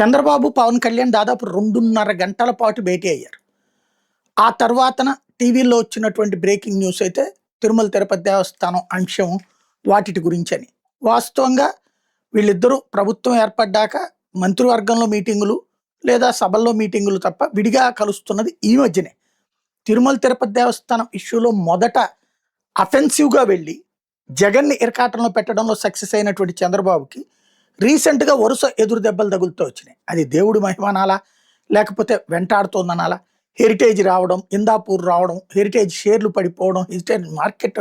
చంద్రబాబు, పవన్ కళ్యాణ్ దాదాపు 2:30 గంటల పాటు భేటీ అయ్యారు. ఆ తర్వాతన టీవీలో వచ్చినటువంటి బ్రేకింగ్ న్యూస్ అయితే తిరుమల తిరుపతి దేవస్థానం అంశం వాటిటి గురించని. వాస్తవంగా వీళ్ళిద్దరూ ప్రభుత్వం ఏర్పడ్డాక మంత్రివర్గంలో మీటింగులు లేదా సభల్లో మీటింగులు తప్ప విడిగా కలుస్తున్నది ఈ మధ్యనే. తిరుమల తిరుపతి దేవస్థానం ఇష్యూలో మొదట అఫెన్సివ్‌గా వెళ్ళి జగన్‌ని ఇరకాటంలో పెట్టడంలో సక్సెస్ అయినటువంటి చంద్రబాబుకి రీసెంట్‌గా వరుస ఎదురు దెబ్బలు తగులుతూ వచ్చినాయి. అది దేవుడి మహిమ అనాలా? లేకపోతే వెంటాడుతోందనాలా? హెరిటేజ్ రావడం, ఇందాపూర్ రావడం, హెరిటేజ్ షేర్లు పడిపోవడం, హెరిటేజ్ మార్కెట్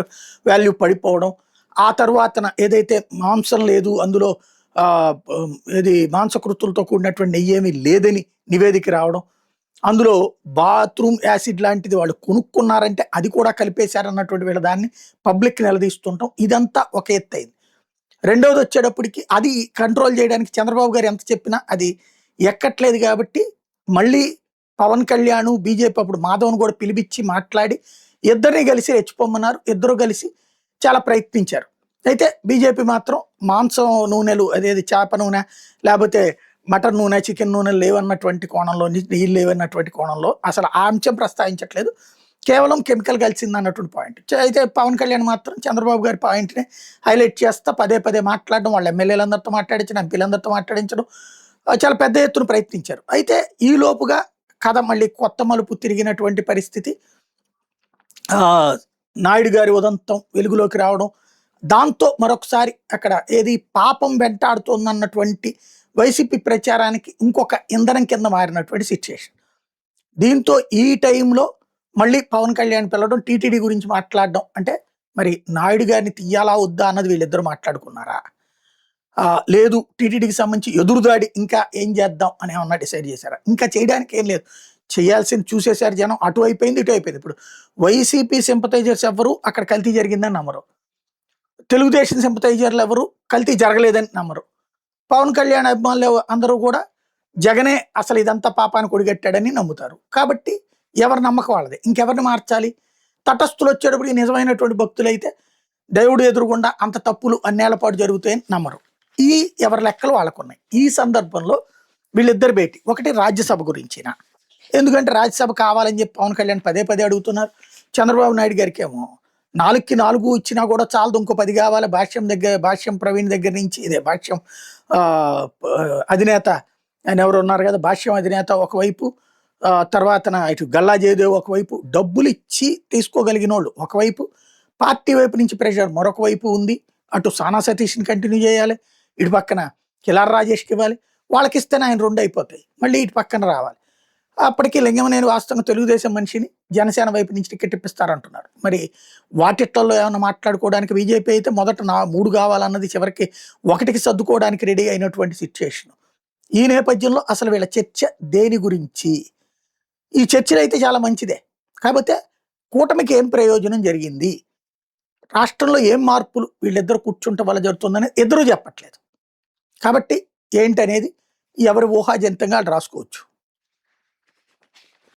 వాల్యూ పడిపోవడం, ఆ తర్వాతన ఏదైతే మాంసం లేదు అందులో ఏది మాంసకృతులతో కూడినటువంటి నెయ్యేమీ లేదని నివేదిక రావడం, అందులో బాత్రూమ్ యాసిడ్ లాంటిది వాళ్ళు కొనుక్కున్నారంటే అది కూడా కలిపేశారన్నటువంటి వీళ్ళ దాన్ని పబ్లిక్ నిలదీస్తుంటాం. ఇదంతా ఒక ఎత్తయింది. రెండవది వచ్చేటప్పటికి అది కంట్రోల్ చేయడానికి చంద్రబాబు గారు ఎంత చెప్పినా అది ఎక్కట్లేదు కాబట్టి మళ్ళీ పవన్ కళ్యాణ్, బీజేపీ అప్పుడు మాధవ్ను కూడా పిలిపించి మాట్లాడి ఇద్దరిని కలిసి రెచ్చిపోమన్నారు. ఇద్దరు కలిసి చాలా ప్రయత్నించారు. అయితే బీజేపీ మాత్రం మాంసం నూనెలు అదేది చేప నూనె లేకపోతే మటన్ నూనె, చికెన్ నూనెలు లేవన్నటువంటి కోణంలో, నీళ్ళు లేవన్నటువంటి కోణంలో అసలు ఆ అంశం ప్రస్తావించట్లేదు. కేవలం కెమికల్ కలిసింది అన్నటువంటి పాయింట్. అయితే పవన్ కళ్యాణ్ మాత్రం చంద్రబాబు గారి పాయింట్ని హైలైట్ చేస్తా పదే పదే మాట్లాడడం, వాళ్ళ ఎమ్మెల్యేలందరితో మాట్లాడించడం, ఎంపీలందరితో మాట్లాడించడం చాలా పెద్ద ఎత్తున ప్రయత్నించారు. అయితే ఈ లోపుగా కథ మళ్ళీ కొత్త మలుపు తిరిగినటువంటి పరిస్థితి. నాయుడు గారి ఉదంతం వెలుగులోకి రావడం, దాంతో మరొకసారి అక్కడ ఏది పాపం వెంటాడుతోందన్నటువంటి వైసీపీ ప్రచారానికి ఇంకొక ఇంధనం కింద మారినటువంటి సిచ్యుయేషన్. దీంతో ఈ టైంలో మళ్ళీ పవన్ కళ్యాణ్ పిలవడం, టీటీడీ గురించి మాట్లాడడం, అంటే మరి నాయుడు గారిని తీయాలా వద్దా అన్నది వీళ్ళిద్దరూ మాట్లాడుకున్నారా? లేదు టీటీడీకి సంబంధించి ఎదురుదాడి ఇంకా ఏం చేద్దాం అని ఏమన్నా డిసైడ్ చేశారా? ఇంకా చేయడానికి ఏం లేదు. చేయాల్సింది చూసేశారు జనం. అటు అయిపోయింది, ఇటు అయిపోయింది. ఇప్పుడు వైసీపీ సింపథైజర్స్ ఎవరు అక్కడ కల్తీ జరిగిందని నమ్మరు. తెలుగుదేశం సింపథైజర్లు ఎవరు కల్తీ జరగలేదని నమ్మరు. పవన్ కళ్యాణ్ అభిమానులు అందరూ కూడా జగనే అసలు ఇదంతా పాపాన్ని కొడిగట్టాడని నమ్ముతారు. కాబట్టి ఎవరి నమ్మకం వాళ్ళది. ఇంకెవరిని మార్చాలి? తటస్థులు వచ్చేటప్పటికి నిజమైనటువంటి భక్తులైతే దేవుడు ఎదురుగుండా అంత తప్పులు అన్నేళ్ల పాటు జరుగుతాయని నమ్మరు. ఈ ఎవరి లెక్కలు వాళ్ళకున్నాయి. ఈ సందర్భంలో వీళ్ళిద్దరు భేటీ. ఒకటి రాజ్యసభ గురించిన, ఎందుకంటే రాజ్యసభ కావాలని చెప్పి పవన్ కళ్యాణ్ పదే పదే అడుగుతున్నారు. చంద్రబాబు నాయుడు గారికి ఏమో 4కి 4 ఇచ్చినా కూడా చాలదు, ఇంకో 10 కావాలి. భాష్యం ప్రవీణ్ దగ్గర నుంచి ఇదే భాష్యం అధినేత ఆయన ఎవరు ఉన్నారు కదా, భాష్యం అధినేత ఒకవైపు, తర్వాత ఇటు గల్లా జయదేవ్ ఒకవైపు, డబ్బులు ఇచ్చి తీసుకోగలిగిన వాళ్ళు ఒకవైపు, పార్టీ వైపు నుంచి ప్రెషర్ మరొక వైపు ఉంది. అటు సానా సతీష్ని కంటిన్యూ చేయాలి, ఇటు పక్కన కిలార్ రాజేష్కి ఇవ్వాలి. వాళ్ళకి ఇస్తేనే ఆయన 2 అయిపోతాయి. మళ్ళీ ఇటు పక్కన రావాలి. అప్పటికి లింగమనేని వాస్తవంగా తెలుగుదేశం మనిషిని జనసేన వైపు నుంచి టికెట్ ఇప్పిస్తారంటున్నారు. మరి వాటిట్లలో ఏమైనా మాట్లాడుకోవడానికి బీజేపీ అయితే మొదట 3 కావాలన్నది చివరికి 1కి సర్దుకోవడానికి రెడీ అయినటువంటి సిచ్యుయేషన్. ఈ నేపథ్యంలో అసలు వీళ్ళ చర్చ దేని గురించి? ఈ చర్చలు అయితే చాలా మంచిదే, కాకపోతే కూటమికి ఏం ప్రయోజనం జరిగింది, రాష్ట్రంలో ఏం మార్పులు వీళ్ళిద్దరు కూర్చుంటే వల్ల జరుగుతుందని ఇద్దరూ చెప్పట్లేదు. కాబట్టి ఏంటనేది ఎవరి ఊహాజనితంగా రాసుకోవచ్చు.